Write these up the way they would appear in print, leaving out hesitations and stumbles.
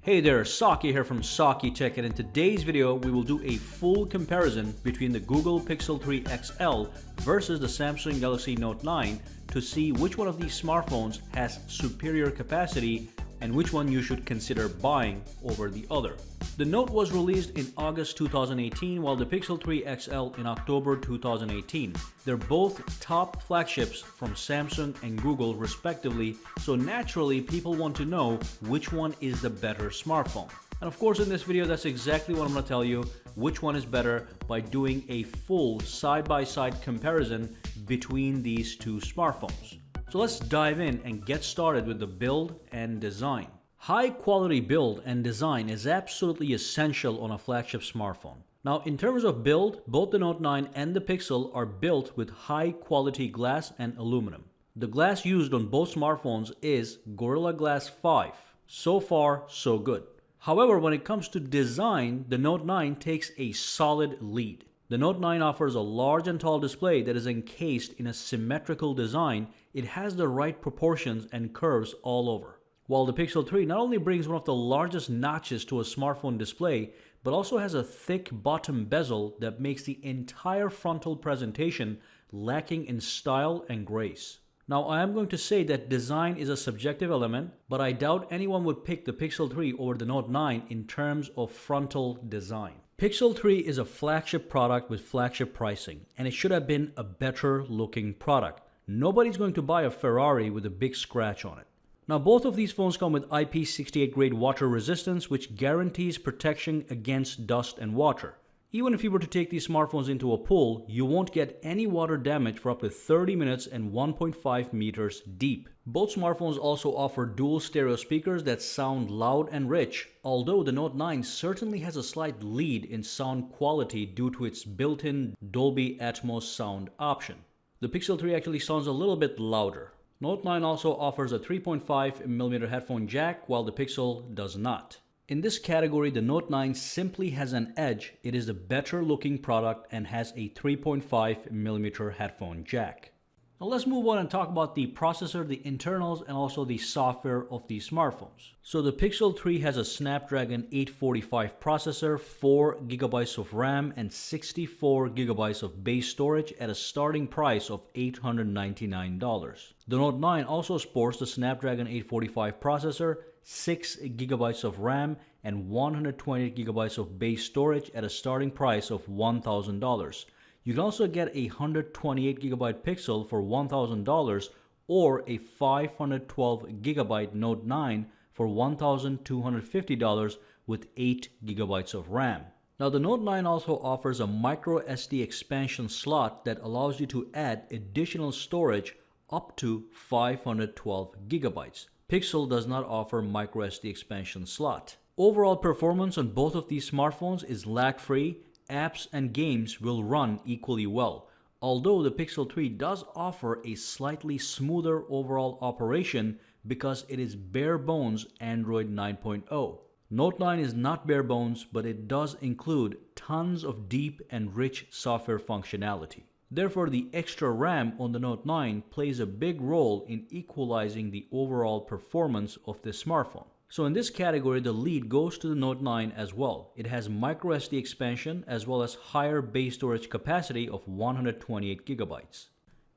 Hey there, Saki here from SAKITECH, and in today's video we will do a full comparison between the Google Pixel 3 XL versus the Samsung Galaxy Note 9 to see which one of these smartphones has superior capacity and which one you should consider buying over the other. The Note was released in August 2018 while the Pixel 3 XL in October 2018. They're both top flagships from Samsung and Google respectively, so naturally people want to know which one is the better smartphone. And of course in this video that's exactly what I'm going to tell you, which one is better by doing a full side-by-side comparison between these two smartphones. So let's dive in and get started with the build and design. High quality build and design is absolutely essential on a flagship smartphone. Now in terms of build, both the Note 9 and the Pixel are built with high quality glass and aluminum. The glass used on both smartphones is Gorilla Glass 5. So far, so good. However, when it comes to design, the Note 9 takes a solid lead. The Note 9 offers a large and tall display that is encased in a symmetrical design. It has the right proportions and curves all over. While the Pixel 3 not only brings one of the largest notches to a smartphone display, but also has a thick bottom bezel that makes the entire frontal presentation lacking in style and grace. Now I am going to say that design is a subjective element, but I doubt anyone would pick the Pixel 3 over the Note 9 in terms of frontal design. Pixel 3 is a flagship product with flagship pricing, and it should have been a better looking product. Nobody's going to buy a Ferrari with a big scratch on it. Now both of these phones come with IP68 grade water resistance, which guarantees protection against dust and water. Even if you were to take these smartphones into a pool, you won't get any water damage for up to 30 minutes and 1.5 meters deep. Both smartphones also offer dual stereo speakers that sound loud and rich, although the Note 9 certainly has a slight lead in sound quality due to its built-in Dolby Atmos sound option. The Pixel 3 actually sounds a little bit louder. Note 9 also offers a 3.5mm headphone jack, while the Pixel does not. In this category, the Note 9 simply has an edge. It is a better looking product and has a 3.5mm headphone jack. Now let's move on and talk about the processor, the internals, and also the software of these smartphones. So the Pixel 3 has a Snapdragon 845 processor, 4GB of RAM, and 64GB of base storage at a starting price of $899. The Note 9 also sports the Snapdragon 845 processor, 6GB of RAM, and 128GB of base storage at a starting price of $1,000. You can also get a 128GB Pixel for $1,000 or a 512GB Note 9 for $1,250 with 8GB of RAM. Now the Note 9 also offers a micro SD expansion slot that allows you to add additional storage up to 512GB. Pixel does not offer micro SD expansion slot. Overall performance on both of these smartphones is lag-free. Apps and games will run equally well, although the Pixel 3 does offer a slightly smoother overall operation because it is bare bones Android 9.0. Note 9 is not bare bones, but it does include tons of deep and rich software functionality. Therefore, the extra RAM on the Note 9 plays a big role in equalizing the overall performance of this smartphone. So in this category, the lead goes to the Note 9 as well. It has microSD expansion as well as higher base storage capacity of 128GB.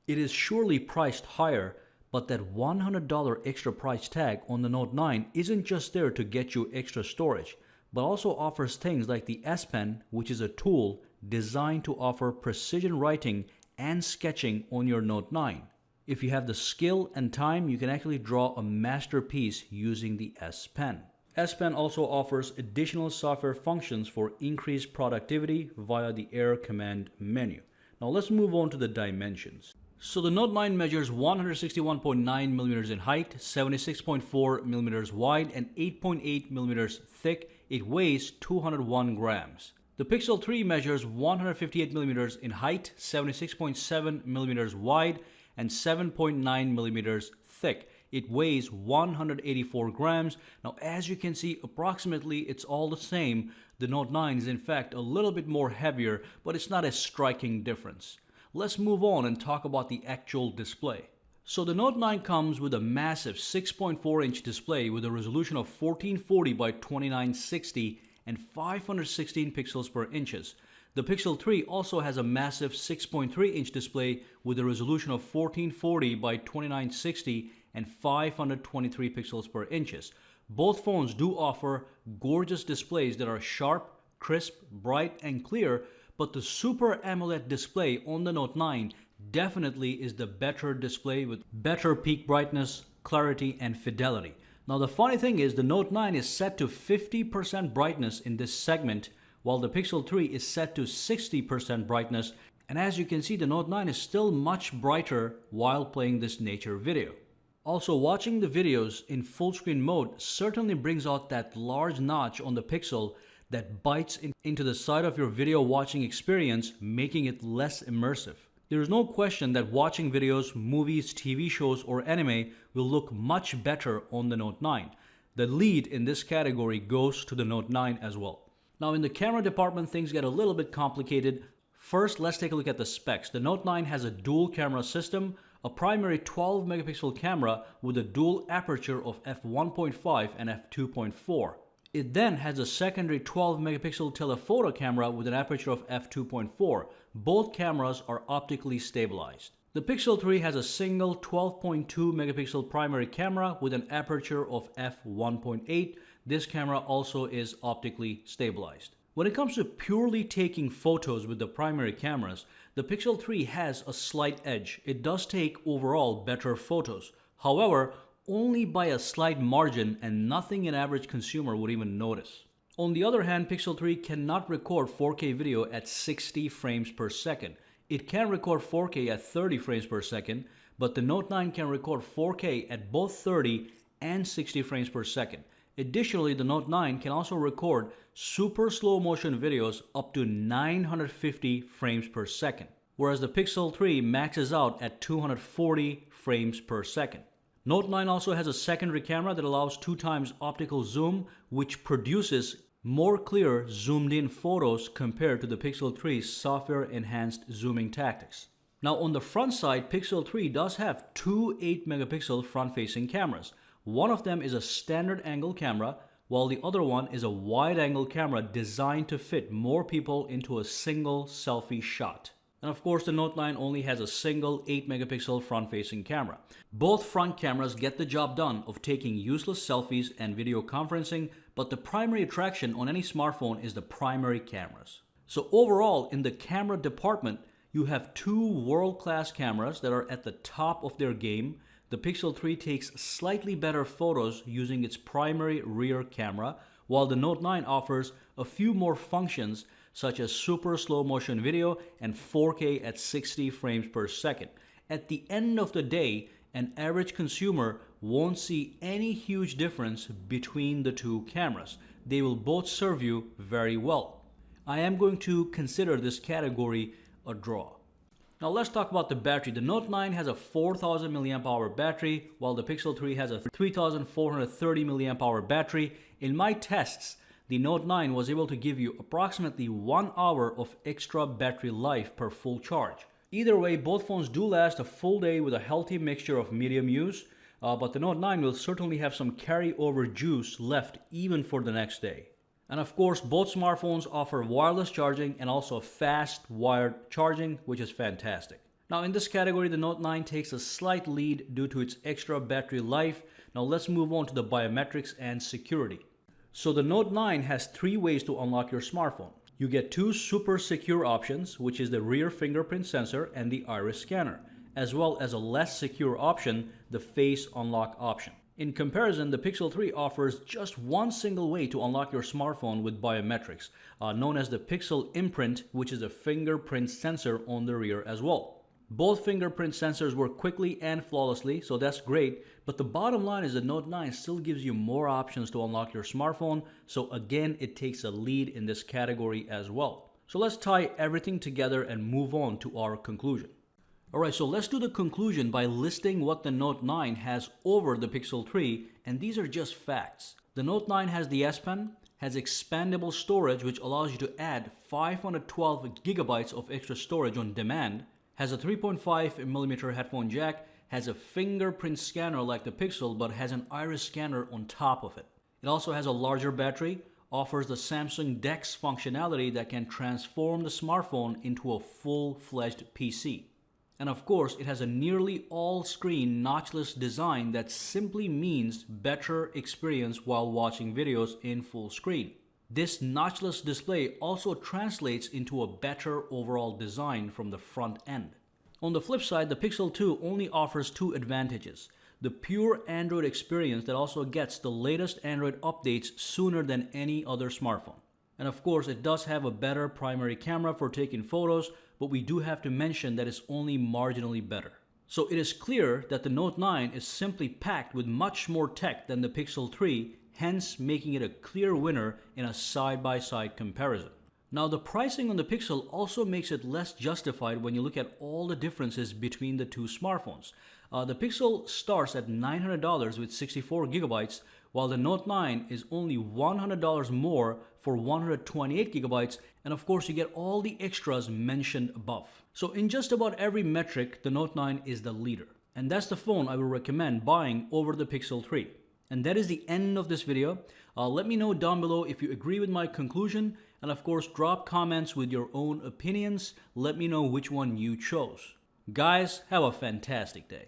It is surely priced higher, but that $100 extra price tag on the Note 9 isn't just there to get you extra storage, but also offers things like the S Pen, which is a tool designed to offer precision writing and sketching on your Note 9. If you have the skill and time, you can actually draw a masterpiece using the S Pen. S Pen also offers additional software functions for increased productivity via the Air Command menu. Now let's move on to the dimensions. So the Note 9 measures 161.9mm in height, 76.4mm wide, and 8.8mm thick. It weighs 201 grams. The Pixel 3 measures 158mm in height, 76.7mm wide, and 7.9mm thick. It weighs 184 grams. Now as you can see, approximately it's all the same. The Note 9 is in fact a little bit more heavier, but it's not a striking difference. Let's move on and talk about the actual display. So the Note 9 comes with a massive 6.4-inch display with a resolution of 1440 by 2960 and 516 pixels per inches. The Pixel 3 also has a massive 6.3-inch display with a resolution of 1440 by 2960 and 523 pixels per inches. Both phones do offer gorgeous displays that are sharp, crisp, bright, and clear, but the Super AMOLED display on the Note 9 definitely is the better display with better peak brightness, clarity, and fidelity. Now the funny thing is the Note 9 is set to 50% brightness in this segment, while the Pixel 3 is set to 60% brightness, and as you can see the Note 9 is still much brighter while playing this nature video. Also, watching the videos in full screen mode certainly brings out that large notch on the Pixel that bites into the side of your video watching experience, making it less immersive. There is no question that watching videos, movies, TV shows, or anime will look much better on the Note 9. The lead in this category goes to the Note 9 as well. Now in the camera department, things get a little bit complicated. First, let's take a look at the specs. The Note 9 has a dual camera system, a primary 12 megapixel camera with a dual aperture of f1.5 and f2.4. It then has a secondary 12 megapixel telephoto camera with an aperture of f2.4. Both cameras are optically stabilized. The Pixel 3 has a single 12.2 megapixel primary camera with an aperture of f1.8. This camera also is optically stabilized. When it comes to purely taking photos with the primary cameras, the Pixel 3 has a slight edge. It does take overall better photos. However, only by a slight margin, and nothing an average consumer would even notice. On the other hand, Pixel 3 cannot record 4K video at 60 frames per second. It can record 4K at 30 frames per second, but the Note 9 can record 4K at both 30 and 60 frames per second. Additionally, the Note 9 can also record super slow motion videos up to 950 frames per second, whereas the Pixel 3 maxes out at 240 frames per second. Note 9 also has a secondary camera that allows 2 times optical zoom, which produces more clear zoomed in photos compared to the Pixel 3's software enhanced zooming tactics. Now on the front side, Pixel 3 does have 2 8 megapixel front facing cameras. One of them is a standard angle camera, while the other one is a wide angle camera designed to fit more people into a single selfie shot. And of course, the Note 9 only has a single 8 megapixel front-facing camera. Both front cameras get the job done of taking useless selfies and video conferencing, but the primary attraction on any smartphone is the primary cameras. So overall, in the camera department, you have 2 world-class cameras that are at the top of their game. The Pixel 3 takes slightly better photos using its primary rear camera, while the Note 9 offers a few more functions such as super slow motion video and 4K at 60 frames per second. At the end of the day, an average consumer won't see any huge difference between the 2 cameras. They will both serve you very well. I am going to consider this category a draw. Now let's talk about the battery. The Note 9 has a 4000 mAh battery, while the Pixel 3 has a 3430 mAh battery. In my tests, the Note 9 was able to give you approximately 1 hour of extra battery life per full charge. Either way, both phones do last a full day with a healthy mixture of medium use, but the Note 9 will certainly have some carryover juice left even for the next day. And of course, both smartphones offer wireless charging and also fast wired charging, which is fantastic. Now in this category, the Note 9 takes a slight lead due to its extra battery life. Now let's move on to the biometrics and security. So the Note 9 has 3 ways to unlock your smartphone. You get 2 super secure options, which is the rear fingerprint sensor and the iris scanner, as well as a less secure option, the face unlock option. In comparison, the Pixel 3 offers just one single way to unlock your smartphone with biometrics, known as the Pixel Imprint, which is a fingerprint sensor on the rear as well. Both fingerprint sensors work quickly and flawlessly, so that's great, but the bottom line is the Note 9 still gives you more options to unlock your smartphone, so again, it takes a lead in this category as well. So let's tie everything together and move on to our conclusion. Alright, so let's do the conclusion by listing what the Note 9 has over the Pixel 3, and these are just facts. The Note 9 has the S Pen, has expandable storage which allows you to add 512 gigabytes of extra storage on demand, has a 3.5mm headphone jack, has a fingerprint scanner like the Pixel but has an iris scanner on top of it. It also has a larger battery, offers the Samsung DeX functionality that can transform the smartphone into a full-fledged PC. And of course, it has a nearly all-screen notchless design that simply means better experience while watching videos in full screen. This notchless display also translates into a better overall design from the front end. On the flip side, the Pixel 2 only offers two advantages. The pure Android experience that also gets the latest Android updates sooner than any other smartphone. And of course, it does have a better primary camera for taking photos, but we do have to mention that it's only marginally better. So it is clear that the Note 9 is simply packed with much more tech than the Pixel 3, hence making it a clear winner in a side-by-side comparison. Now, the pricing on the Pixel also makes it less justified when you look at all the differences between the two smartphones. The Pixel starts at $900 with 64 gigabytes, while the Note 9 is only $100 more for 128 gigabytes, and of course you get all the extras mentioned above. So in just about every metric, the Note 9 is the leader. And that's the phone I will recommend buying over the Pixel 3. And that is the end of this video. Let me know down below if you agree with my conclusion, and of course drop comments with your own opinions. Let me know which one you chose. Guys, have a fantastic day.